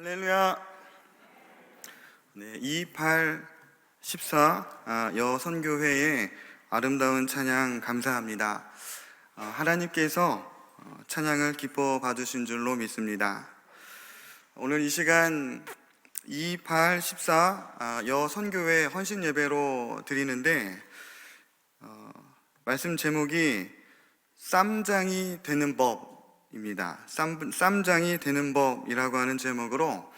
할렐루야. 네, 2814 여선교회의 아름다운 찬양 감사합니다. 하나님께서 찬양을 기뻐 받으신 줄로 믿습니다. 오늘 이 시간 2814 여선교회 헌신 예배로 드리는데 말씀 제목이 쌈장이 되는 법입니다. 쌈장이 되는 법이라고 하는 제목으로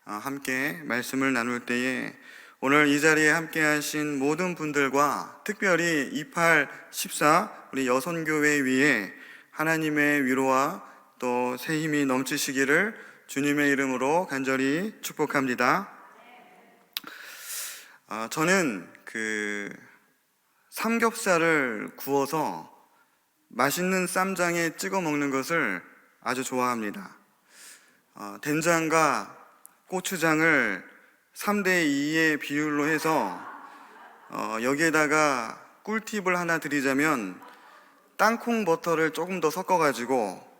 함께 말씀을 나눌 때에 오늘 이 자리에 함께 하신 모든 분들과 특별히 2814 우리 여선교회 위에 하나님의 위로와 또 새 힘이 넘치시기를 주님의 이름으로 간절히 축복합니다. 저는 삼겹살을 구워서 맛있는 쌈장에 찍어 먹는 것을 아주 좋아합니다. 된장과 고추장을 3:2의 비율로 해서 여기에다가 꿀팁을 하나 드리자면 땅콩 버터를 조금 더 섞어가지고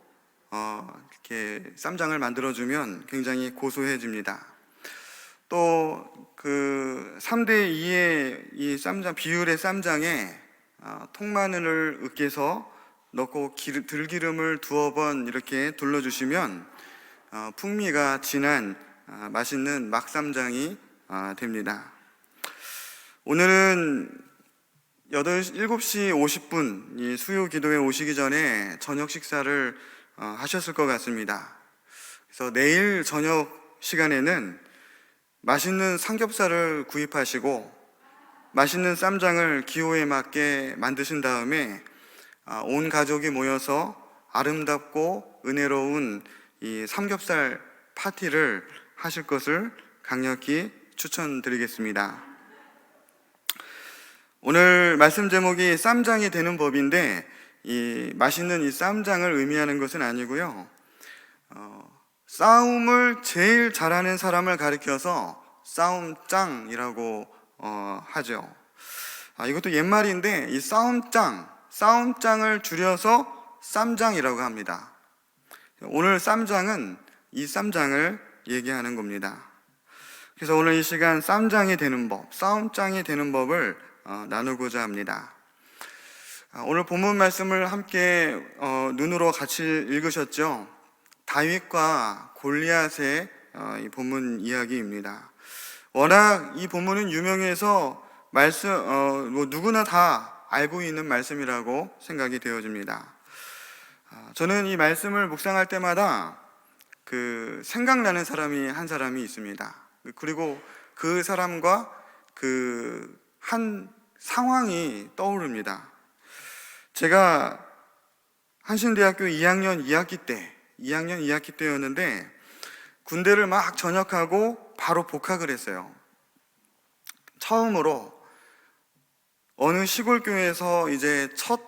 이렇게 쌈장을 만들어주면 굉장히 고소해집니다. 또 3:2의 이 쌈장 비율의 쌈장에 통마늘을 으깨서 넣고 들기름을 2번 이렇게 둘러주시면 풍미가 진한 맛있는 막쌈장이 됩니다. 오늘은 7시 50분 이 수요 기도에 오시기 전에 저녁 식사를 하셨을 것 같습니다. 그래서 내일 저녁 시간에는 맛있는 삼겹살을 구입하시고 맛있는 쌈장을 기호에 맞게 만드신 다음에 온 가족이 모여서 아름답고 은혜로운 이 삼겹살 파티를 하실 것을 강력히 추천드리겠습니다. 오늘 말씀 제목이 쌈장이 되는 법인데 이 맛있는 이 쌈장을 의미하는 것은 아니고요. 싸움을 제일 잘하는 사람을 가리켜서 싸움짱이라고 하죠. 이것도 옛말인데 이 싸움짱을 줄여서 쌈장이라고 합니다. 오늘 쌈장은 이 쌈장을 얘기하는 겁니다. 그래서 오늘 이 시간 쌈장이 되는 법, 싸움짱이 되는 법을 나누고자 합니다. 오늘 본문 말씀을 함께 눈으로 같이 읽으셨죠? 다윗과 골리앗의 이 본문 이야기입니다. 워낙 이 본문은 유명해서 누구나 다 알고 있는 말씀이라고 생각이 되어집니다. 저는 이 말씀을 묵상할 때마다 생각나는 사람이 한 사람이 있습니다. 그리고 그 사람과 한 상황이 떠오릅니다. 제가 한신대학교 2학년 2학기 때였는데 군대를 막 전역하고 바로 복학을 했어요. 처음으로 어느 시골교회에서 이제 첫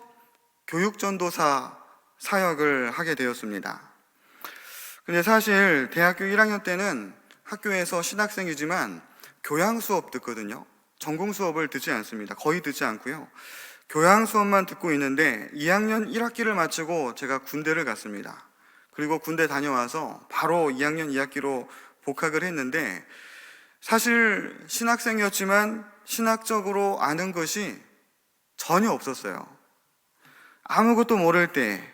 교육전도사 사역을 하게 되었습니다. 근데 사실 대학교 1학년 때는 학교에서 신학생이지만 교양 수업 듣거든요. 전공 수업을 듣지 않습니다. 거의 듣지 않고요. 교양 수업만 듣고 있는데 2학년 1학기를 마치고 제가 군대를 갔습니다. 그리고 군대 다녀와서 바로 2학년 2학기로 복학을 했는데 사실 신학생이었지만 신학적으로 아는 것이 전혀 없었어요. 아무것도 모를 때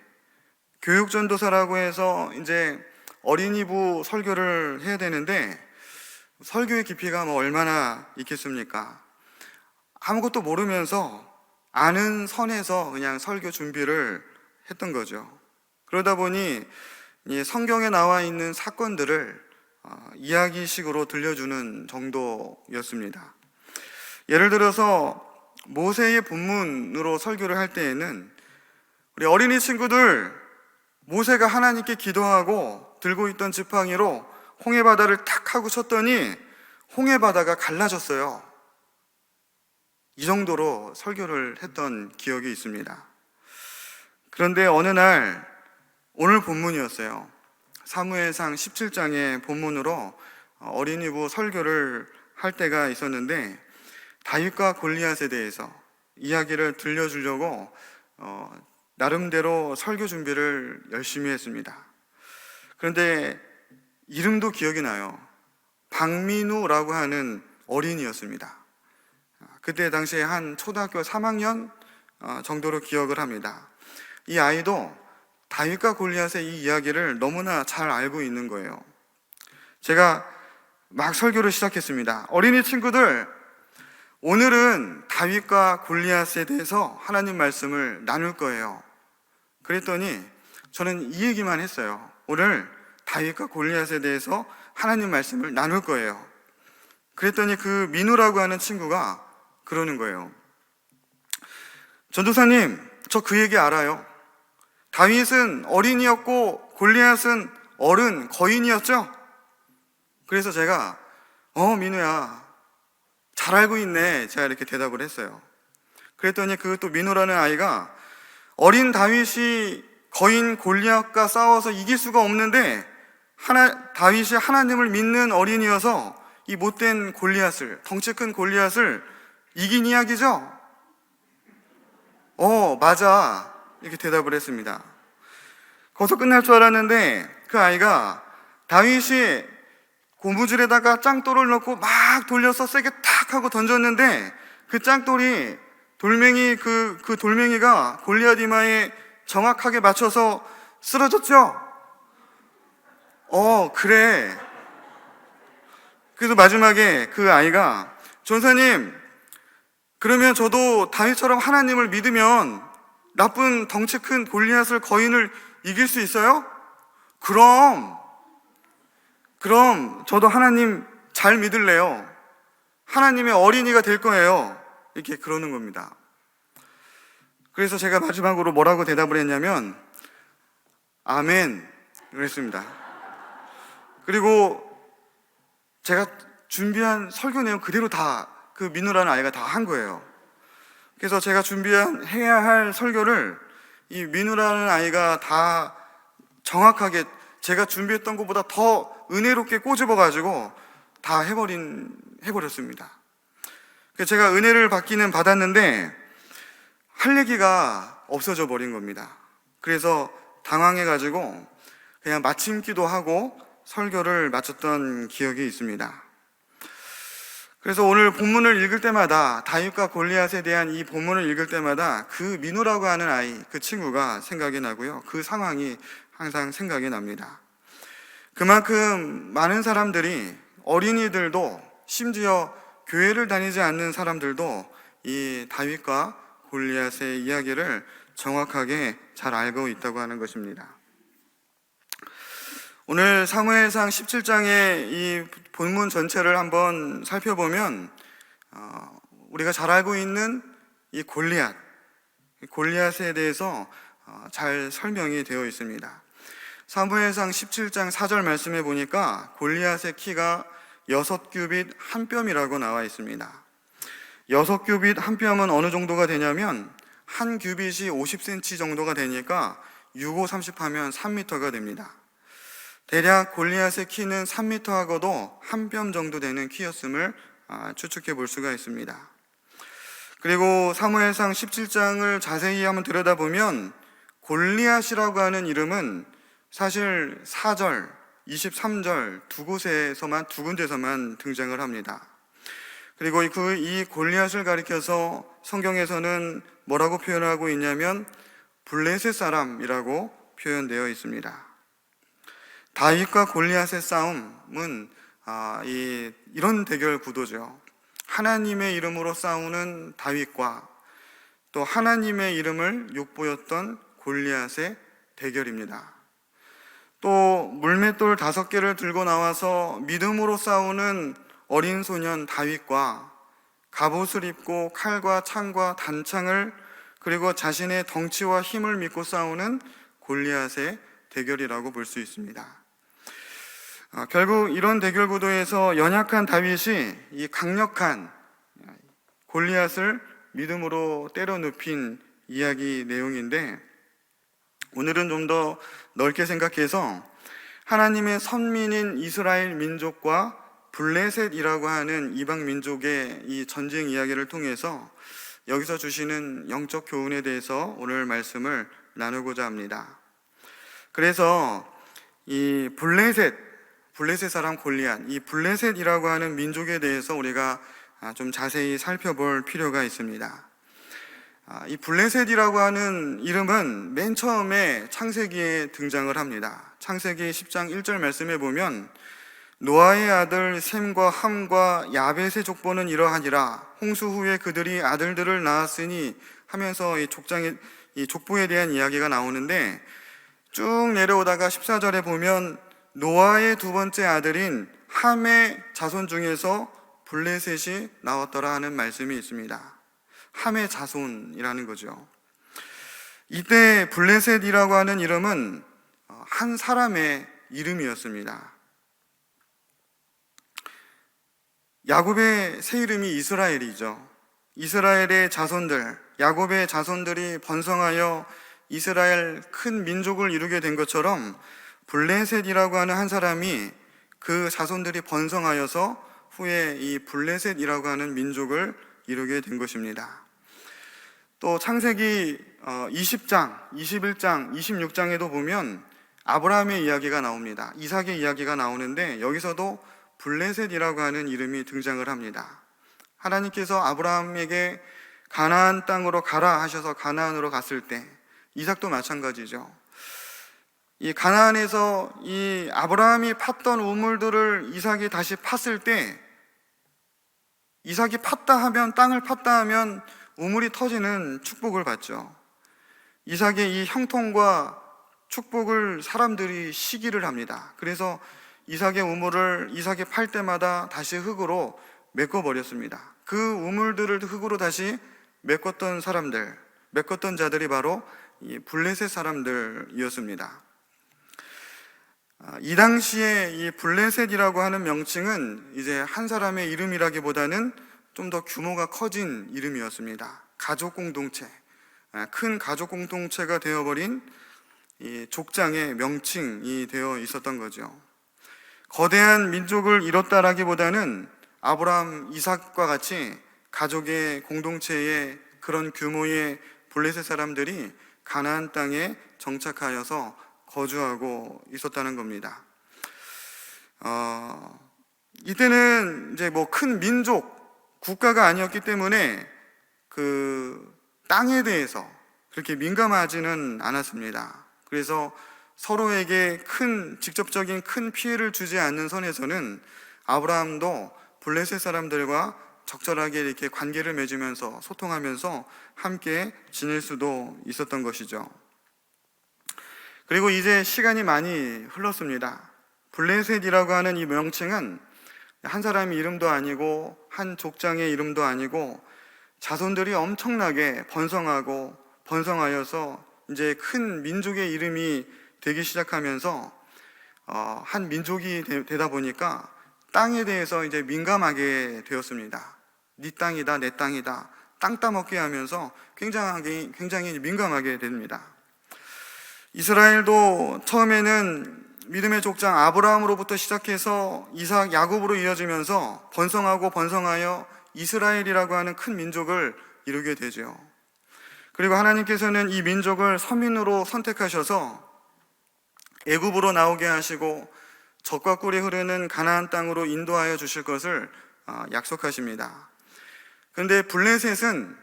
교육전도사라고 해서 이제 어린이부 설교를 해야 되는데 설교의 깊이가 얼마나 있겠습니까? 아무것도 모르면서 아는 선에서 그냥 설교 준비를 했던 거죠. 그러다 보니 성경에 나와 있는 사건들을 이야기식으로 들려주는 정도였습니다. 예를 들어서 모세의 본문으로 설교를 할 때에는 우리 어린이 친구들 모세가 하나님께 기도하고 들고 있던 지팡이로 홍해바다를 탁 하고 쳤더니 홍해바다가 갈라졌어요. 이 정도로 설교를 했던 기억이 있습니다. 그런데 어느 날 오늘 본문이었어요. 사무엘상 17장의 본문으로 어린이부 설교를 할 때가 있었는데 다윗과 골리앗에 대해서 이야기를 들려주려고 나름대로 설교 준비를 열심히 했습니다. 그런데 이름도 기억이 나요. 박민우라고 하는 어린이였습니다. 그때 당시에 한 초등학교 3학년 정도로 기억을 합니다. 이 아이도 다윗과 골리앗의 이 이야기를 너무나 잘 알고 있는 거예요. 제가 막 설교를 시작했습니다. 어린이 친구들, 오늘은 다윗과 골리앗에 대해서 하나님 말씀을 나눌 거예요. 그랬더니 저는 이 얘기만 했어요. 오늘 다윗과 골리앗에 대해서 하나님 말씀을 나눌 거예요. 그랬더니 그 민우라고 하는 친구가 그러는 거예요. 전도사님, 저 그 얘기 알아요. 다윗은 어린이였고 골리앗은 어른, 거인이었죠? 그래서 제가 민우야, 잘 알고 있네, 제가 이렇게 대답을 했어요. 그랬더니 그 또 민우라는 아이가 어린 다윗이 거인 골리앗과 싸워서 이길 수가 없는데 다윗이 하나님을 믿는 어린이여서 이 못된 골리앗을, 덩치 큰 골리앗을 이긴 이야기죠? 맞아, 이렇게 대답을 했습니다. 거기서 끝날 줄 알았는데 그 아이가 다윗이 고무줄에다가 짱돌을 넣고 막 돌려서 세게 탁 하고 던졌는데 그 짱돌이 그 돌멩이가 골리앗 이마에 정확하게 맞춰서 쓰러졌죠? 그래. 그래서 마지막에 그 아이가, 전사님, 그러면 저도 다윗처럼 하나님을 믿으면 나쁜 덩치 큰 골리앗을, 거인을 이길 수 있어요? 그럼 저도 하나님 잘 믿을래요. 하나님의 어린이가 될 거예요. 이렇게 그러는 겁니다. 그래서 제가 마지막으로 뭐라고 대답을 했냐면 아멘 그랬습니다. 그리고 제가 준비한 설교 내용 그대로 다 그 민우라는 아이가 다 한 거예요. 그래서 제가 해야 할 설교를 이 민우라는 아이가 다 정확하게 제가 준비했던 것보다 더 은혜롭게 꼬집어가지고 다 해버렸습니다. 그래서 제가 은혜를 받기는 받았는데 할 얘기가 없어져 버린 겁니다. 그래서 당황해가지고 그냥 마침 기도하고 설교를 마쳤던 기억이 있습니다. 그래서 오늘 본문을 읽을 때마다, 다윗과 골리앗에 대한 이 본문을 읽을 때마다 그 민우라고 하는 아이, 그 친구가 생각이 나고요. 그 상황이 항상 생각이 납니다. 그만큼 많은 사람들이, 어린이들도, 심지어 교회를 다니지 않는 사람들도 이 다윗과 골리앗의 이야기를 정확하게 잘 알고 있다고 하는 것입니다. 오늘 사무엘상 17장의 이 본문 전체를 한번 살펴보면 우리가 잘 알고 있는 이 골리앗에 대해서 잘 설명이 되어 있습니다. 사무엘상 17장 4절 말씀에 보니까 골리앗의 키가 6규빗 한 뼘이라고 나와 있습니다. 6규빗 한 뼘은 어느 정도가 되냐면 한 규빗이 50cm 정도가 되니까 6, 5, 30 하면 3m가 됩니다. 대략 골리앗의 키는 3m하고도 한 뼘 정도 되는 키였음을 추측해 볼 수가 있습니다. 그리고 사무엘상 17장을 자세히 한번 들여다보면 골리앗이라고 하는 이름은 사실 4절, 23절 두 군데서만 등장을 합니다. 그리고 이 골리앗을 가리켜서 성경에서는 뭐라고 표현하고 있냐면 블레셋 사람이라고 표현되어 있습니다. 다윗과 골리앗의 싸움은 이런 대결 구도죠. 하나님의 이름으로 싸우는 다윗과 또 하나님의 이름을 욕보였던 골리앗의 대결입니다. 또 물맷돌 5개를 들고 나와서 믿음으로 싸우는 어린 소년 다윗과 갑옷을 입고 칼과 창과 단창을 그리고 자신의 덩치와 힘을 믿고 싸우는 골리앗의 대결이라고 볼 수 있습니다. 결국 이런 대결 구도에서 연약한 다윗이 이 강력한 골리앗을 믿음으로 때려 눕힌 이야기 내용인데, 오늘은 좀 더 넓게 생각해서 하나님의 선민인 이스라엘 민족과 블레셋이라고 하는 이방 민족의 이 전쟁 이야기를 통해서 여기서 주시는 영적 교훈에 대해서 오늘 말씀을 나누고자 합니다. 그래서 이 블레셋, 블레셋 사람 골리앗, 이 블레셋이라고 하는 민족에 대해서 우리가 좀 자세히 살펴볼 필요가 있습니다. 이 블레셋이라고 하는 이름은 맨 처음에 창세기에 등장을 합니다. 창세기 10장 1절 말씀에 보면 노아의 아들 셈과 함과 야벳의 족보는 이러하니라. 홍수 후에 그들이 아들들을 낳았으니 하면서 이 족보에 대한 이야기가 나오는데, 쭉 내려오다가 14절에 보면 노아의 두 번째 아들인 함의 자손 중에서 블레셋이 나왔더라 하는 말씀이 있습니다. 함의 자손이라는 거죠. 이때 블레셋이라고 하는 이름은 한 사람의 이름이었습니다. 야곱의 새 이름이 이스라엘이죠. 이스라엘의 자손들, 야곱의 자손들이 번성하여 이스라엘 큰 민족을 이루게 된 것처럼 블레셋이라고 하는 한 사람이 그 자손들이 번성하여서 후에 이 블레셋이라고 하는 민족을 이루게 된 것입니다. 또 창세기 20장, 21장, 26장에도 보면 아브라함의 이야기가 나옵니다. 이삭의 이야기가 나오는데 여기서도 블레셋이라고 하는 이름이 등장을 합니다. 하나님께서 아브라함에게 가나안 땅으로 가라 하셔서 가나안으로 갔을 때, 이삭도 마찬가지죠. 이 가나안에서 이 아브라함이 팠던 우물들을 이삭이 다시 팠을 때, 이삭이 땅을 팠다 하면 우물이 터지는 축복을 받죠. 이삭의 이 형통과 축복을 사람들이 시기를 합니다. 그래서 이삭의 우물을 이삭이 팔 때마다 다시 흙으로 메꿔버렸습니다. 그 우물들을 흙으로 다시 메꿨던 자들이 바로 이 블레셋 사람들이었습니다. 이 당시에 이 블레셋이라고 하는 명칭은 이제 한 사람의 이름이라기보다는 좀 더 규모가 커진 이름이었습니다. 가족 공동체, 큰 가족 공동체가 되어버린 이 족장의 명칭이 되어 있었던 거죠. 거대한 민족을 이뤘다라기보다는 아브라함, 이삭과 같이 가족의 공동체의 그런 규모의 블레셋 사람들이 가나안 땅에 정착하여서 거주하고 있었다는 겁니다. 이때는 이제 뭐 큰 민족, 국가가 아니었기 때문에 그 땅에 대해서 그렇게 민감하지는 않았습니다. 그래서 서로에게 직접적인 큰 피해를 주지 않는 선에서는 아브라함도 블레셋 사람들과 적절하게 이렇게 관계를 맺으면서 소통하면서 함께 지낼 수도 있었던 것이죠. 그리고 이제 시간이 많이 흘렀습니다. 블레셋이라고 하는 이 명칭은 한 사람의 이름도 아니고 한 족장의 이름도 아니고 자손들이 엄청나게 번성하여서 이제 큰 민족의 이름이 되기 시작하면서 한 민족이 되다 보니까 땅에 대해서 이제 민감하게 되었습니다. 네 땅이다, 내 땅이다, 땅 따먹게 하면서 굉장히 민감하게 됩니다. 이스라엘도 처음에는 믿음의 족장 아브라함으로부터 시작해서 이삭, 야곱으로 이어지면서 번성하여 이스라엘이라고 하는 큰 민족을 이루게 되죠. 그리고 하나님께서는 이 민족을 서민으로 선택하셔서 애굽으로 나오게 하시고 젖과 꿀이 흐르는 가나안 땅으로 인도하여 주실 것을 약속하십니다. 그런데 블레셋은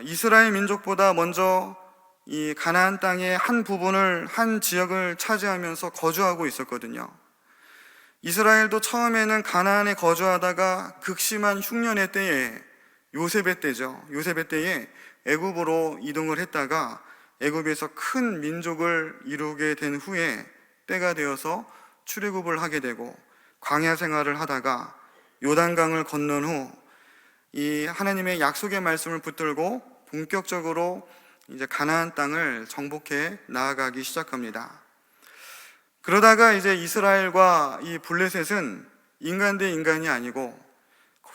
이스라엘 민족보다 먼저 이 가나안 땅의 한 지역을 차지하면서 거주하고 있었거든요. 이스라엘도 처음에는 가나안에 거주하다가 극심한 흉년의 때에 요셉의 때에 애굽으로 이동을 했다가 애굽에서 큰 민족을 이루게 된 후에 때가 되어서 출애굽을 하게 되고 광야 생활을 하다가 요단강을 건넌 후 이 하나님의 약속의 말씀을 붙들고 본격적으로 이제 가나안 땅을 정복해 나아가기 시작합니다. 그러다가 이제 이스라엘과 이 블레셋은 인간 대 인간이 아니고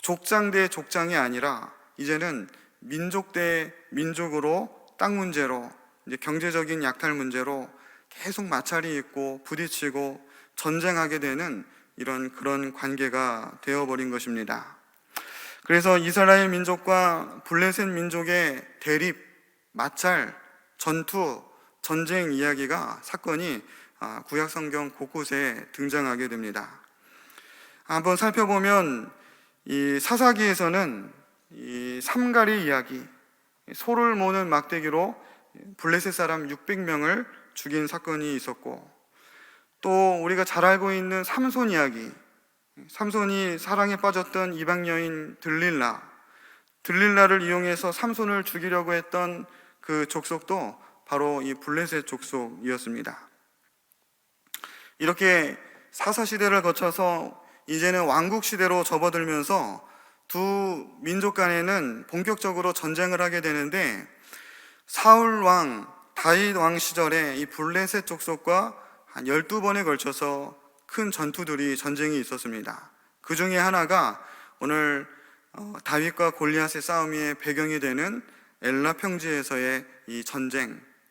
족장 대 족장이 아니라 이제는 민족 대 민족으로 땅 문제로 이제 경제적인 약탈 문제로 계속 마찰이 있고 부딪히고 전쟁하게 되는 그런 관계가 되어버린 것입니다. 그래서 이스라엘 민족과 블레셋 민족의 대립, 마찰, 전투, 전쟁 사건이 구약 성경 곳곳에 등장하게 됩니다. 한번 살펴보면 이 사사기에서는 이 삼가리 이야기, 소를 모는 막대기로 블레셋 사람 600명을 죽인 사건이 있었고, 또 우리가 잘 알고 있는 삼손 이야기, 삼손이 사랑에 빠졌던 이방 여인 들릴라를 이용해서 삼손을 죽이려고 했던 그 족속도 바로 이 블레셋 족속이었습니다. 이렇게 사사시대를 거쳐서 이제는 왕국시대로 접어들면서 두 민족 간에는 본격적으로 전쟁을 하게 되는데, 사울 왕, 다윗 왕 시절에 이 블레셋 족속과 한 12번에 걸쳐서 큰 전쟁이 있었습니다. 그 중에 하나가 오늘 다윗과 골리앗의 싸움의 배경이 되는 엘라 평지에서의 이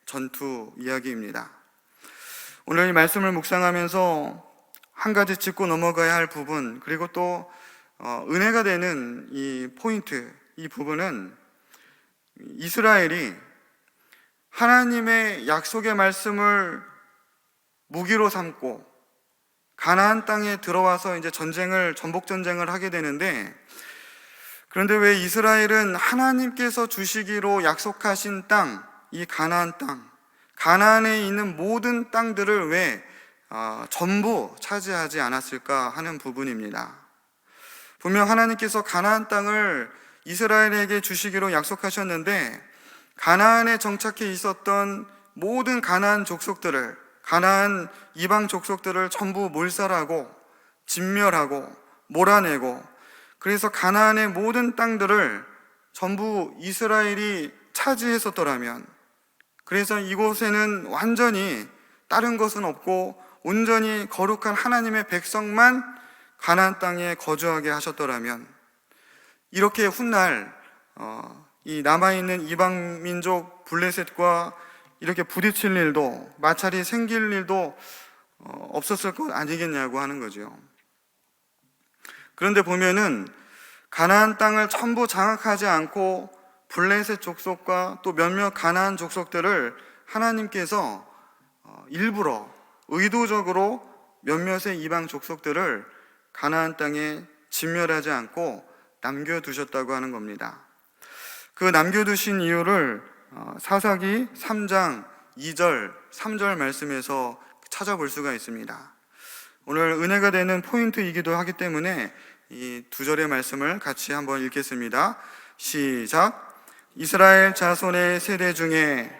전투 이야기입니다. 오늘 이 말씀을 묵상하면서 한 가지 짚고 넘어가야 할 부분, 그리고 또 은혜가 되는 이 포인트, 이 부분은 이스라엘이 하나님의 약속의 말씀을 무기로 삼고 가나안 땅에 들어와서 이제 전복 전쟁을 하게 되는데, 그런데 왜 이스라엘은 하나님께서 주시기로 약속하신 땅, 이 가나안 땅, 가나안에 있는 모든 땅들을 왜 전부 차지하지 않았을까 하는 부분입니다. 분명 하나님께서 가나안 땅을 이스라엘에게 주시기로 약속하셨는데, 가나안에 정착해 있었던 모든 가나안 족속들을, 가나안 이방 족속들을 전부 몰살하고 진멸하고 몰아내고, 그래서 가나안의 모든 땅들을 전부 이스라엘이 차지했었더라면, 그래서 이곳에는 완전히 다른 것은 없고 온전히 거룩한 하나님의 백성만 가나안 땅에 거주하게 하셨더라면, 이렇게 훗날 이 남아있는 이방 민족 블레셋과 이렇게 부딪힐 일도, 마찰이 생길 일도 없었을 것 아니겠냐고 하는 거죠. 그런데 보면은 가나안 땅을 전부 장악하지 않고 블레셋 족속과 또 몇몇 가나안 족속들을 하나님께서 일부러 의도적으로 몇몇의 이방 족속들을 가나안 땅에 진멸하지 않고 남겨두셨다고 하는 겁니다. 그 남겨두신 이유를 사사기 3장 2절, 3절 말씀에서 찾아볼 수가 있습니다. 오늘 은혜가 되는 포인트이기도 하기 때문에 이 두 절의 말씀을 같이 한번 읽겠습니다. 시작. 이스라엘 자손의 세대 중에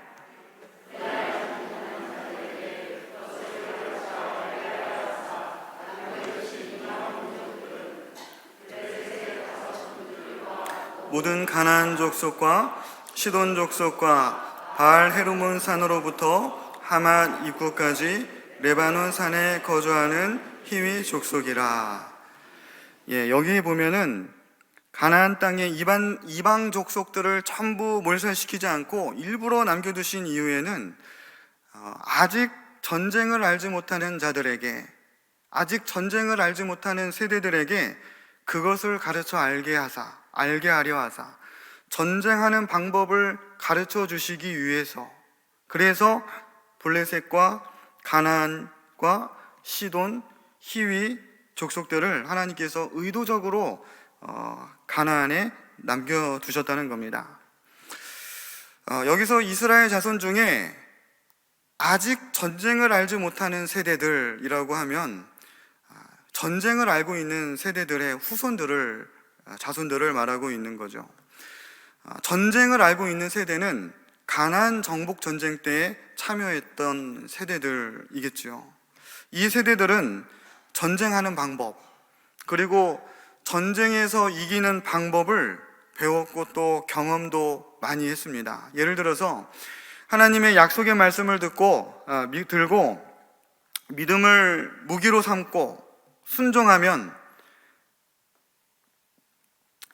모든 가나안 족속과 시돈 족속과 바알 헤르몬 산으로부터 하맛 입구까지 레바논 산에 거주하는 히위 족속이라. 여기 보면은 가나안 땅의 이방 족속들을 전부 몰살시키지 않고 일부러 남겨두신 이유에는 아직 전쟁을 알지 못하는 자들에게, 아직 전쟁을 알지 못하는 세대들에게 그것을 가르쳐 알게 하려 하사 전쟁하는 방법을 가르쳐 주시기 위해서, 그래서 블레셋과 가나안과 시돈, 히위 족속들을 하나님께서 의도적으로 가나안에 남겨두셨다는 겁니다. 여기서 이스라엘 자손 중에 아직 전쟁을 알지 못하는 세대들이라고 하면 전쟁을 알고 있는 세대들의 자손들을 말하고 있는 거죠. 전쟁을 알고 있는 세대는 가나안 정복 전쟁 때에 참여했던 세대들이겠죠. 이 세대들은 전쟁하는 방법, 그리고 전쟁에서 이기는 방법을 배웠고 또 경험도 많이 했습니다. 예를 들어서 하나님의 약속의 말씀을 들고 믿음을 무기로 삼고 순종하면,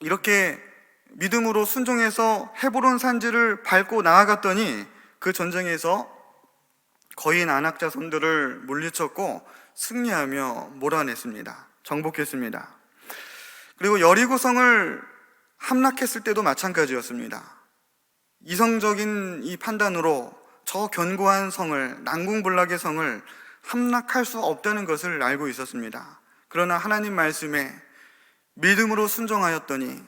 이렇게 믿음으로 순종해서 헤브론 산지를 밟고 나아갔더니 그 전쟁에서 거인 아낙 자손들을 물리쳤고 승리하며 몰아냈습니다. 정복했습니다. 그리고 여리고성을 함락했을 때도 마찬가지였습니다. 이성적인 이 판단으로 저 견고한 성을, 난공불락의 성을 함락할 수 없다는 것을 알고 있었습니다. 그러나 하나님 말씀에 믿음으로 순종하였더니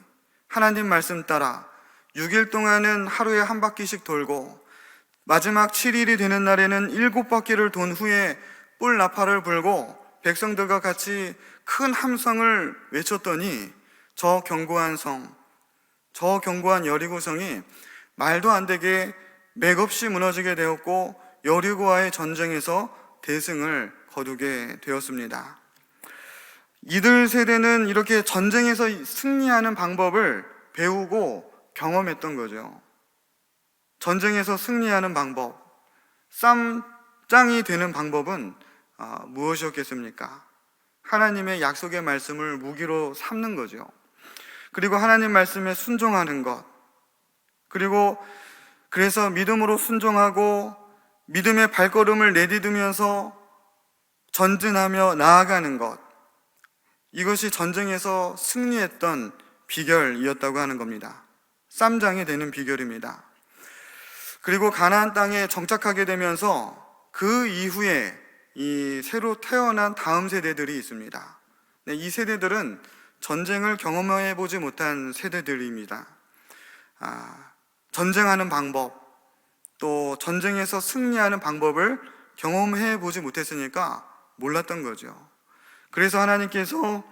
하나님 말씀 따라 6일 동안은 하루에 한 바퀴씩 돌고 마지막 7일이 되는 날에는 7바퀴를 돈 후에 뿔 나팔을 불고 백성들과 같이 큰 함성을 외쳤더니 저 견고한 성, 저 견고한 여리고성이 말도 안 되게 맥없이 무너지게 되었고 여리고와의 전쟁에서 대승을 거두게 되었습니다. 이들 세대는 이렇게 전쟁에서 승리하는 방법을 배우고 경험했던 거죠. 전쟁에서 승리하는 방법, 쌈장이 되는 방법은 무엇이었겠습니까? 하나님의 약속의 말씀을 무기로 삼는 거죠. 그리고 하나님 말씀에 순종하는 것, 그리고 그래서 믿음으로 순종하고 믿음의 발걸음을 내디디면서 전진하며 나아가는 것, 이것이 전쟁에서 승리했던 비결이었다고 하는 겁니다. 쌈장이 되는 비결입니다. 그리고 가나안 땅에 정착하게 되면서 그 이후에 이 새로 태어난 다음 세대들이 있습니다. 이 세대들은 전쟁을 경험해 보지 못한 세대들입니다. 전쟁하는 방법, 또 전쟁에서 승리하는 방법을 경험해 보지 못했으니까 몰랐던 거죠. 그래서 하나님께서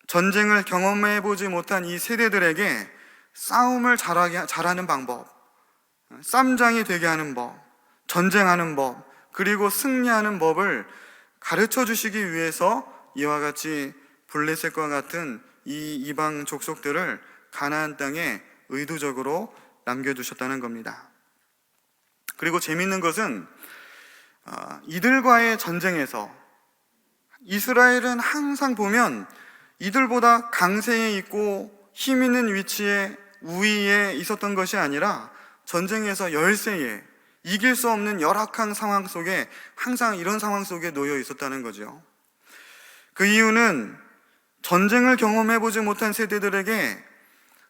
전쟁을 경험해 보지 못한 이 세대들에게 싸움을 잘하는 방법, 쌈장이 되게 하는 법, 전쟁하는 법, 그리고 승리하는 법을 가르쳐 주시기 위해서 이와 같이 블레셋과 같은 이 이방 족속들을 가나안 땅에 의도적으로 남겨두셨다는 겁니다. 그리고 재미있는 것은 이들과의 전쟁에서 이스라엘은 항상 보면 이들보다 강세에 있고 힘 있는 위치에 우위에 있었던 것이 아니라 전쟁에서 열세에 이길 수 없는 열악한 상황 속에 항상 이런 상황 속에 놓여 있었다는 거죠. 그 이유는 전쟁을 경험해 보지 못한 세대들에게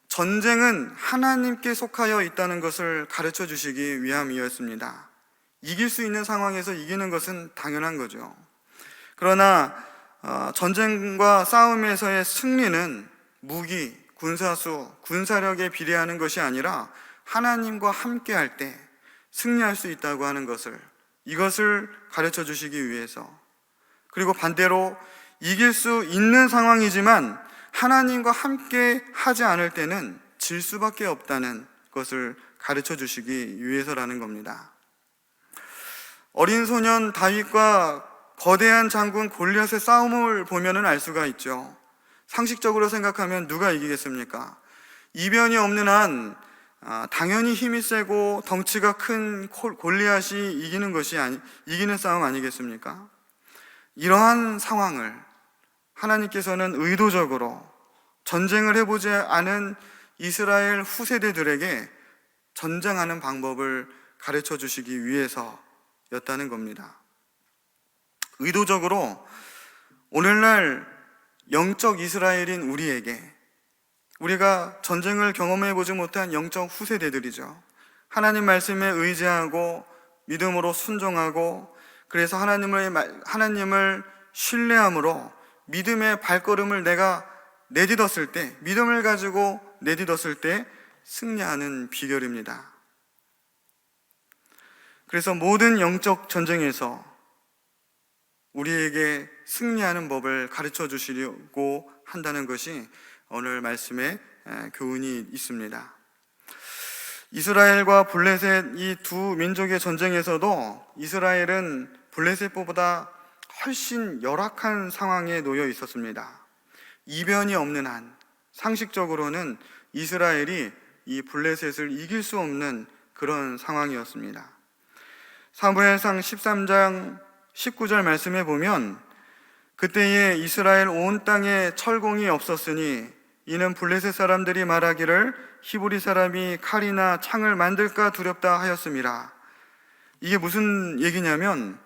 전쟁은 하나님께 속하여 있다는 것을 가르쳐 주시기 위함이었습니다. 이길 수 있는 상황에서 이기는 것은 당연한 거죠. 그러나 전쟁과 싸움에서의 승리는 무기, 군사수, 군사력에 비례하는 것이 아니라 하나님과 함께 할 때 승리할 수 있다고 하는 것을, 이것을 가르쳐 주시기 위해서, 그리고 반대로 이길 수 있는 상황이지만 하나님과 함께 하지 않을 때는 질 수밖에 없다는 것을 가르쳐 주시기 위해서라는 겁니다. 어린 소년 다윗과 거대한 장군 골리앗의 싸움을 보면은 알 수가 있죠. 상식적으로 생각하면 누가 이기겠습니까? 이변이 없는 한 당연히 힘이 세고 덩치가 큰 골리앗이 이기는 싸움 아니겠습니까? 이러한 상황을 하나님께서는 의도적으로 전쟁을 해보지 않은 이스라엘 후세대들에게 전쟁하는 방법을 가르쳐 주시기 위해서였다는 겁니다. 의도적으로 오늘날 영적 이스라엘인 우리에게, 우리가 전쟁을 경험해 보지 못한 영적 후세대들이죠. 하나님 말씀에 의지하고 믿음으로 순종하고, 그래서 하나님을 신뢰함으로 믿음의 발걸음을 내가 내딛었을 때, 믿음을 가지고 내딛었을 때 승리하는 비결입니다. 그래서 모든 영적 전쟁에서 우리에게 승리하는 법을 가르쳐 주시려고 한다는 것이 오늘 말씀에 교훈이 있습니다. 이스라엘과 블레셋 이 두 민족의 전쟁에서도 이스라엘은 블레셋보다 훨씬 열악한 상황에 놓여 있었습니다. 이변이 없는 한 상식적으로는 이스라엘이 이 블레셋을 이길 수 없는 그런 상황이었습니다. 사무엘상 13장 19절 말씀에 보면 그때에 이스라엘 온 땅에 철공이 없었으니 이는 블레셋 사람들이 말하기를 히브리 사람이 칼이나 창을 만들까 두렵다 하였음이라. 이게 무슨 얘기냐면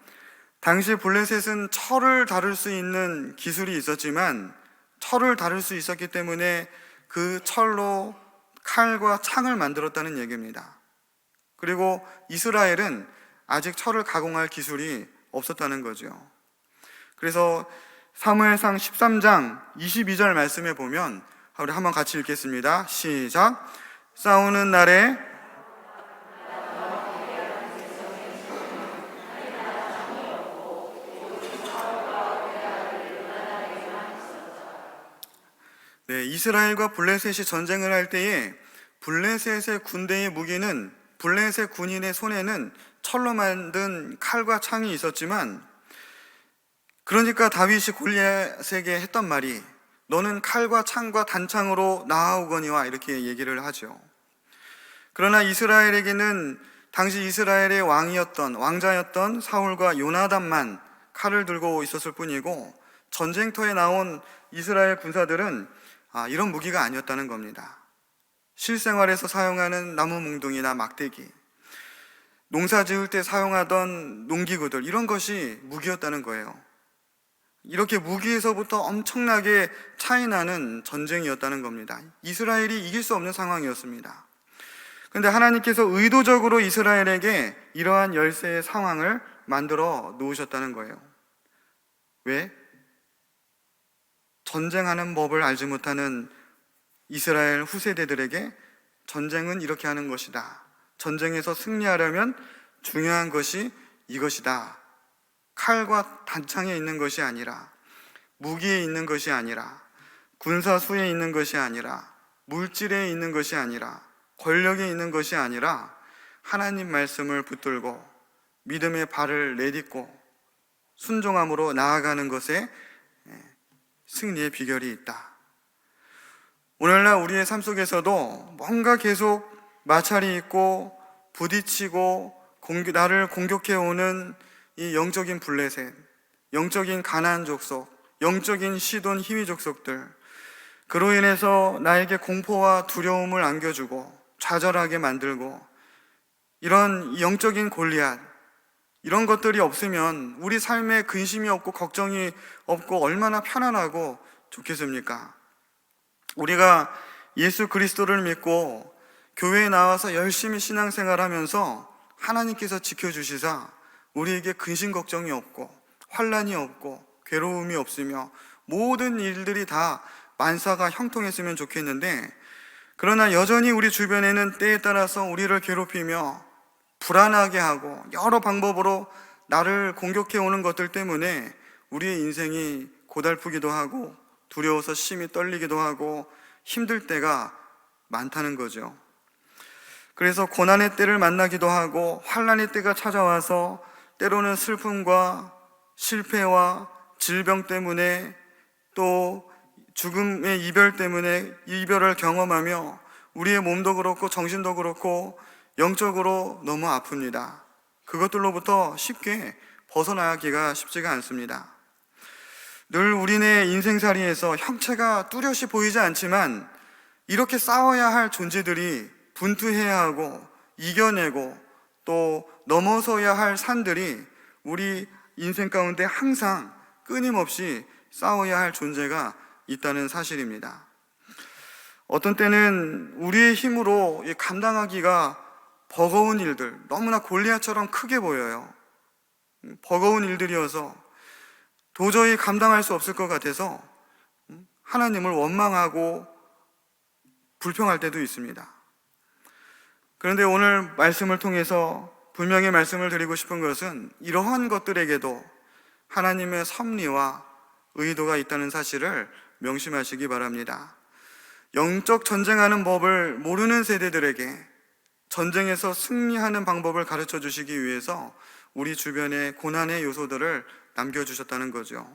당시 블레셋은 철을 다룰 수 있는 기술이 있었지만 철을 다룰 수 있었기 때문에 그 철로 칼과 창을 만들었다는 얘기입니다. 그리고 이스라엘은 아직 철을 가공할 기술이 없었다는 거죠. 그래서 사무엘상 13장 22절 말씀에 보면, 우리 한번 같이 읽겠습니다. 시작. 싸우는 날에 이스라엘과 블레셋이 전쟁을 할 때에 블레셋의 군대의 무기는, 블레셋 군인의 손에는 철로 만든 칼과 창이 있었지만, 그러니까 다윗이 골리앗에게 했던 말이 너는 칼과 창과 단창으로 나아오거니와, 이렇게 얘기를 하죠. 그러나 이스라엘에게는 당시 이스라엘의 왕자였던 사울과 요나단만 칼을 들고 있었을 뿐이고, 전쟁터에 나온 이스라엘 군사들은 이런 무기가 아니었다는 겁니다. 실생활에서 사용하는 나무 몽둥이나 막대기, 농사 지을 때 사용하던 농기구들, 이런 것이 무기였다는 거예요. 이렇게 무기에서부터 엄청나게 차이나는 전쟁이었다는 겁니다. 이스라엘이 이길 수 없는 상황이었습니다. 그런데 하나님께서 의도적으로 이스라엘에게 이러한 열세의 상황을 만들어 놓으셨다는 거예요. 왜? 전쟁하는 법을 알지 못하는 이스라엘 후세대들에게 전쟁은 이렇게 하는 것이다, 전쟁에서 승리하려면 중요한 것이 이것이다, 칼과 단창에 있는 것이 아니라, 무기에 있는 것이 아니라, 군사수에 있는 것이 아니라, 물질에 있는 것이 아니라, 권력에 있는 것이 아니라, 하나님 말씀을 붙들고 믿음의 발을 내딛고 순종함으로 나아가는 것에 승리의 비결이 있다. 오늘날 우리의 삶 속에서도 뭔가 계속 마찰이 있고 부딪히고 나를 공격해오는 이 영적인 블레셋, 영적인 가나안 족속, 영적인 시돈 히위 족속들, 그로 인해서 나에게 공포와 두려움을 안겨주고 좌절하게 만들고, 이런 영적인 골리앗, 이런 것들이 없으면 우리 삶에 근심이 없고 걱정이 없고 얼마나 편안하고 좋겠습니까? 우리가 예수 그리스도를 믿고 교회에 나와서 열심히 신앙생활하면서 하나님께서 지켜주시사 우리에게 근심 걱정이 없고 환난이 없고 괴로움이 없으며 모든 일들이 다 만사가 형통했으면 좋겠는데, 그러나 여전히 우리 주변에는 때에 따라서 우리를 괴롭히며 불안하게 하고 여러 방법으로 나를 공격해 오는 것들 때문에 우리의 인생이 고달프기도 하고 두려워서 심히 떨리기도 하고 힘들 때가 많다는 거죠. 그래서 고난의 때를 만나기도 하고 환난의 때가 찾아와서 때로는 슬픔과 실패와 질병 때문에 또 죽음의 이별 때문에 이별을 경험하며 우리의 몸도 그렇고 정신도 그렇고 영적으로 너무 아픕니다. 그것들로부터 쉽게 벗어나기가 쉽지가 않습니다. 늘 우리네 인생살이에서 형체가 뚜렷이 보이지 않지만 이렇게 싸워야 할 존재들이, 분투해야 하고 이겨내고 또 넘어서야 할 산들이 우리 인생 가운데 항상 끊임없이 싸워야 할 존재가 있다는 사실입니다. 어떤 때는 우리의 힘으로 감당하기가 버거운 일들, 너무나 골리앗처럼 크게 보여요. 버거운 일들이어서 도저히 감당할 수 없을 것 같아서 하나님을 원망하고 불평할 때도 있습니다. 그런데 오늘 말씀을 통해서 분명히 말씀을 드리고 싶은 것은 이러한 것들에게도 하나님의 섭리와 의도가 있다는 사실을 명심하시기 바랍니다. 영적 전쟁하는 법을 모르는 세대들에게 전쟁에서 승리하는 방법을 가르쳐 주시기 위해서 우리 주변에 고난의 요소들을 남겨주셨다는 거죠.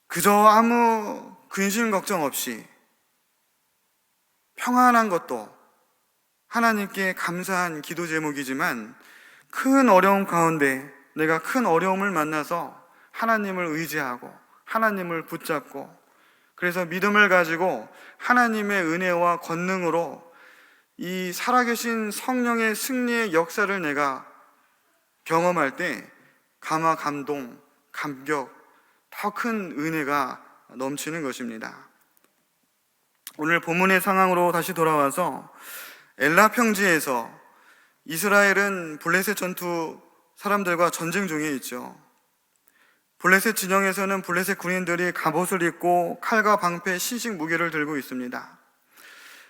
그저 아무 근심 걱정 없이 평안한 것도 하나님께 감사한 기도 제목이지만, 큰 어려움 가운데 내가 큰 어려움을 만나서 하나님을 의지하고 하나님을 붙잡고, 그래서 믿음을 가지고 하나님의 은혜와 권능으로 이 살아계신 성령의 승리의 역사를 내가 경험할 때 감화, 감동, 감격, 더 큰 은혜가 넘치는 것입니다. 오늘 본문의 상황으로 다시 돌아와서 엘라 평지에서 이스라엘은 블레셋 전투 사람들과 전쟁 중에 있죠. 블레셋 진영에서는 블레셋 군인들이 갑옷을 입고 칼과 방패, 신식 무기를 들고 있습니다.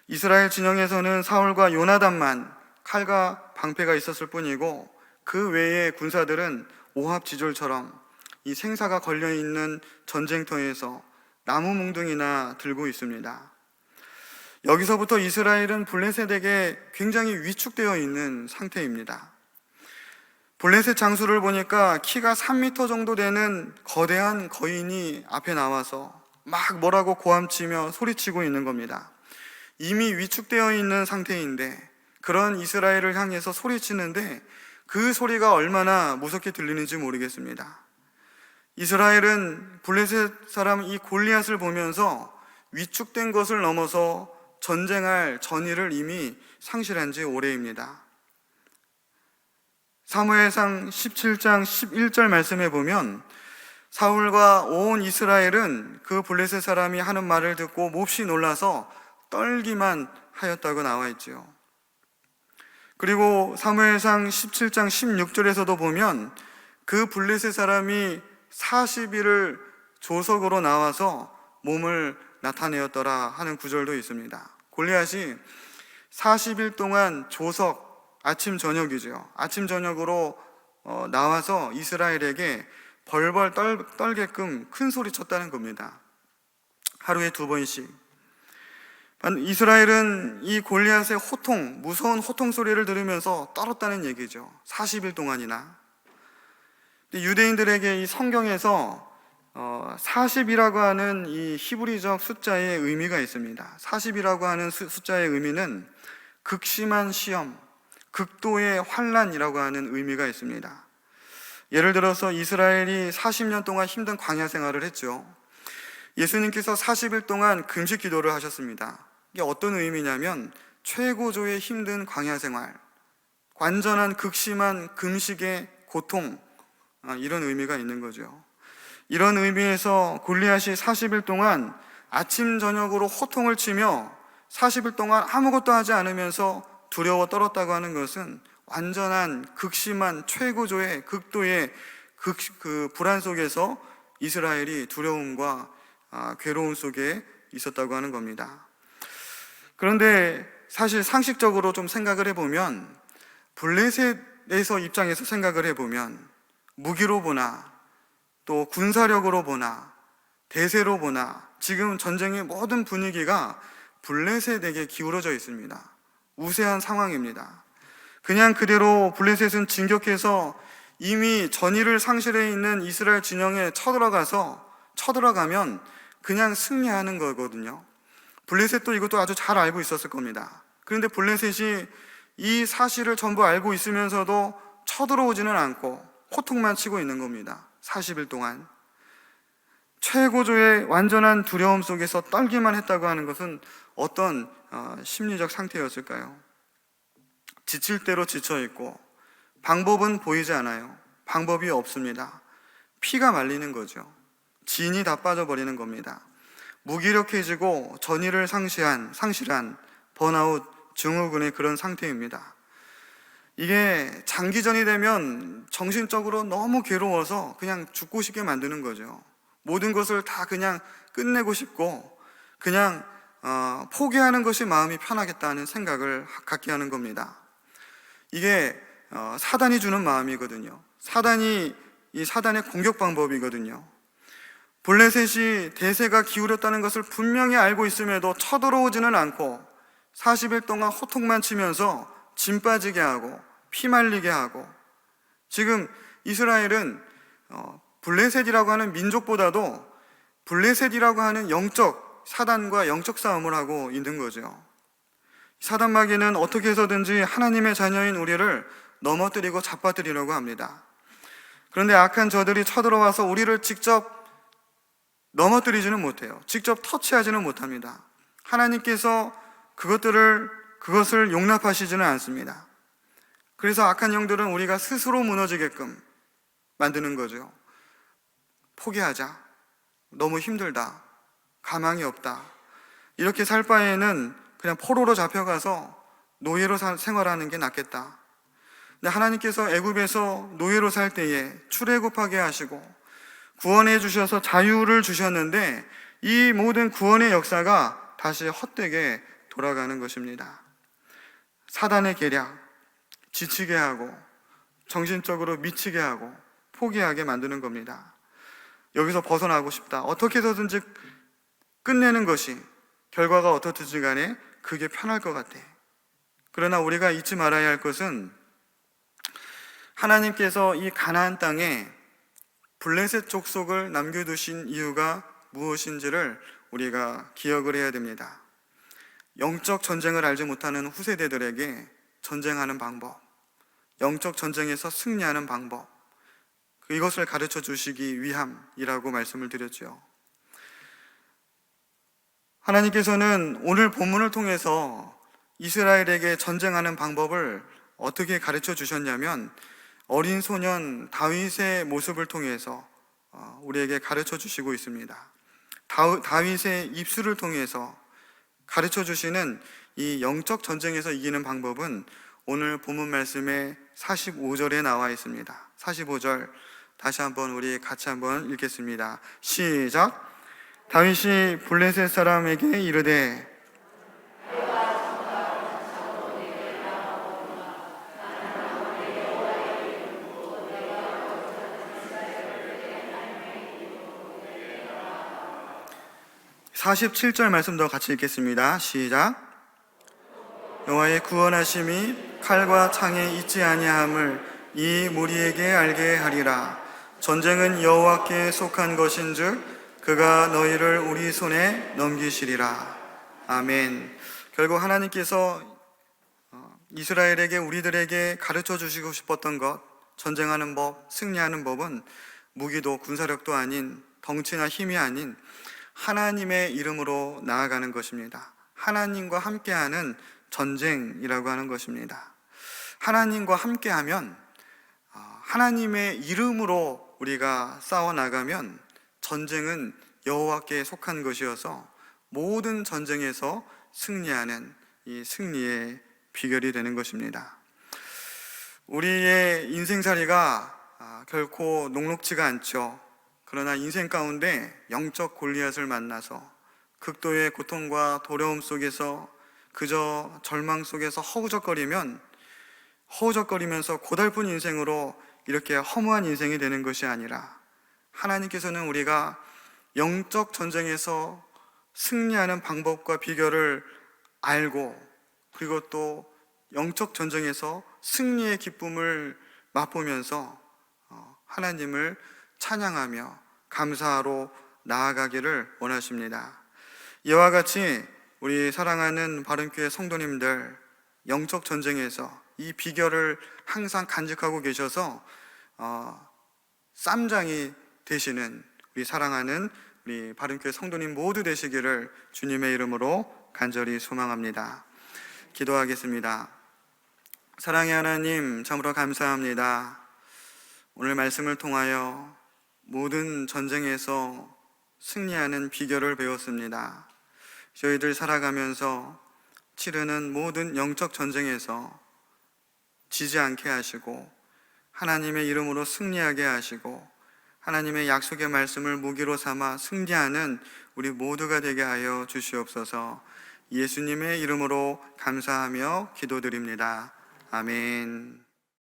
이스라엘 진영에서는 사울과 요나단만 칼과 방패가 있었을 뿐이고 그 외의 군사들은 오합지졸처럼 이 생사가 걸려있는 전쟁터에서 나무 뭉둥이나 들고 있습니다. 여기서부터 이스라엘은 블레셋에게 굉장히 위축되어 있는 상태입니다. 블레셋 장수를 보니까 키가 3m 정도 되는 거대한 거인이 앞에 나와서 막 뭐라고 고함치며 소리치고 있는 겁니다. 이미 위축되어 있는 상태인데 그런 이스라엘을 향해서 소리치는데 그 소리가 얼마나 무섭게 들리는지 모르겠습니다. 이스라엘은 블레셋 사람 이 골리앗을 보면서 위축된 것을 넘어서 전쟁할 전의를 이미 상실한 지 오래입니다. 사무엘상 17장 11절 말씀에 보면 사울과 온 이스라엘은 그 블레셋 사람이 하는 말을 듣고 몹시 놀라서 떨기만 하였다고 나와 있지요. 그리고 사무엘상 17장 16절에서도 보면 그 블레셋 사람이 40일을 조석으로 나와서 몸을 나타내었더라 하는 구절도 있습니다. 골리앗이 40일 동안 조석, 아침 저녁이죠. 아침 저녁으로 나와서 이스라엘에게 벌벌 떨게끔 큰 소리 쳤다는 겁니다. 하루에 2번씩. 이스라엘은 이 골리앗의 호통, 무서운 호통 소리를 들으면서 떨었다는 얘기죠. 40일 동안이나. 유대인들에게 이 성경에서 40이라고 하는 이 히브리적 숫자의 의미가 있습니다. 40이라고 하는 숫자의 의미는 극심한 시험, 극도의 환난이라고 하는 의미가 있습니다. 예를 들어서 이스라엘이 40년 동안 힘든 광야 생활을 했죠. 예수님께서 40일 동안 금식 기도를 하셨습니다. 이게 어떤 의미냐면 최고조의 힘든 광야 생활, 완전한 극심한 금식의 고통, 이런 의미가 있는 거죠. 이런 의미에서 골리앗이 40일 동안 아침 저녁으로 호통을 치며 40일 동안 아무것도 하지 않으면서 두려워 떨었다고 하는 것은 완전한 극심한 최고조의 극도의 그 불안 속에서 이스라엘이 두려움과 괴로움 속에 있었다고 하는 겁니다. 그런데 사실 상식적으로 좀 생각을 해보면 블레셋에서 입장에서 생각을 해보면 무기로 보나 또 군사력으로 보나 대세로 보나 지금 전쟁의 모든 분위기가 블레셋에게 기울어져 있습니다. 우세한 상황입니다. 그냥 그대로 블레셋은 진격해서 이미 전의를 상실해 있는 이스라엘 진영에 쳐들어가면 그냥 승리하는 거거든요. 블레셋도 이것도 아주 잘 알고 있었을 겁니다. 그런데 블레셋이 이 사실을 전부 알고 있으면서도 쳐들어오지는 않고 호통만 치고 있는 겁니다. 40일 동안 최고조의 완전한 두려움 속에서 떨기만 했다고 하는 것은 어떤 심리적 상태였을까요? 지칠 대로 지쳐있고 방법은 보이지 않아요. 방법이 없습니다. 피가 말리는 거죠. 진이 다 빠져버리는 겁니다. 무기력해지고 전의를 상실한 번아웃 증후군의 그런 상태입니다. 이게 장기전이 되면 정신적으로 너무 괴로워서 그냥 죽고 싶게 만드는 거죠. 모든 것을 다 그냥 끝내고 싶고 그냥 포기하는 것이 마음이 편하겠다는 생각을 갖게 하는 겁니다. 이게 사단이 주는 마음이거든요. 이 사단의 공격 방법이거든요. 블레셋이 대세가 기울였다는 것을 분명히 알고 있음에도 쳐들어오지는 않고 40일 동안 호통만 치면서 진 빠지게 하고 피 말리게 하고, 지금 이스라엘은 블레셋이라고 하는 민족보다도 블레셋이라고 하는 사단과 영적 싸움을 하고 있는 거죠. 사단 마귀는 어떻게 해서든지 하나님의 자녀인 우리를 넘어뜨리고 잡아뜨리려고 합니다. 그런데 악한 저들이 쳐들어와서 우리를 직접 넘어뜨리지는 못해요. 직접 터치하지는 못합니다. 하나님께서 그것을 용납하시지는 않습니다. 그래서 악한 영들은 우리가 스스로 무너지게끔 만드는 거죠. 포기하자. 너무 힘들다. 가망이 없다. 이렇게 살 바에는 그냥 포로로 잡혀가서 노예로 생활하는 게 낫겠다. 근데 하나님께서 애굽에서 노예로 살 때에 출애굽하게 하시고 구원해 주셔서 자유를 주셨는데 이 모든 구원의 역사가 다시 헛되게 돌아가는 것입니다. 사단의 계략, 지치게 하고 정신적으로 미치게 하고 포기하게 만드는 겁니다. 여기서 벗어나고 싶다. 어떻게 해서든지 끝내는 것이, 결과가 어떻든지 간에 그게 편할 것 같아. 그러나 우리가 잊지 말아야 할 것은 하나님께서 이 가나안 땅에 블레셋 족속을 남겨두신 이유가 무엇인지를 우리가 기억을 해야 됩니다. 영적 전쟁을 알지 못하는 후세대들에게 전쟁하는 방법, 영적 전쟁에서 승리하는 방법, 이것을 가르쳐 주시기 위함이라고 말씀을 드렸죠. 하나님께서는 오늘 본문을 통해서 이스라엘에게 전쟁하는 방법을 어떻게 가르쳐 주셨냐면 어린 소년 다윗의 모습을 통해서 우리에게 가르쳐 주시고 있습니다. 다윗의 입술을 통해서 가르쳐 주시는 이 영적 전쟁에서 이기는 방법은 오늘 본문 말씀의 45절에 나와 있습니다. 45절 다시 한번 우리 같이 한번 읽겠습니다. 시작. 다윗이 블레셋 사람에게 이르되 47절 말씀도 같이 읽겠습니다. 시작. 여호와의 구원하심이 칼과 창에 있지 아니함을 이 무리에게 알게 하리라. 전쟁은 여호와께 속한 것인즉 그가 너희를 우리 손에 넘기시리라. 아멘. 결국 하나님께서 이스라엘에게, 우리들에게 가르쳐 주시고 싶었던 것, 전쟁하는 법, 승리하는 법은 무기도 군사력도 아닌, 덩치나 힘이 아닌 하나님의 이름으로 나아가는 것입니다. 하나님과 함께하는 전쟁이라고 하는 것입니다. 하나님과 함께하면, 하나님의 이름으로 우리가 싸워나가면 전쟁은 여호와께 속한 것이어서 모든 전쟁에서 승리하는 이 승리의 비결이 되는 것입니다. 우리의 인생살이가 결코 녹록지가 않죠. 그러나 인생 가운데 영적 골리앗을 만나서 극도의 고통과 두려움 속에서 그저 절망 속에서 허우적거리면서 고달픈 인생으로 이렇게 허무한 인생이 되는 것이 아니라 하나님께서는 우리가 영적 전쟁에서 승리하는 방법과 비결을 알고, 그리고 또 영적 전쟁에서 승리의 기쁨을 맛보면서 하나님을 찬양하며 감사하러 나아가기를 원하십니다. 이와 같이 우리 사랑하는 바른교회 성도님들, 영적 전쟁에서 이 비결을 항상 간직하고 계셔서 쌈장이 되시는 우리 사랑하는 우리 바른교회 성도님 모두 되시기를 주님의 이름으로 간절히 소망합니다. 기도하겠습니다. 사랑의 하나님, 참으로 감사합니다. 오늘 말씀을 통하여 모든 전쟁에서 승리하는 비결을 배웠습니다. 저희들 살아가면서 치르는 모든 영적 전쟁에서 지지 않게 하시고 하나님의 이름으로 승리하게 하시고 하나님의 약속의 말씀을 무기로 삼아 승리하는 우리 모두가 되게 하여 주시옵소서. 예수님의 이름으로 감사하며 기도드립니다. 아멘.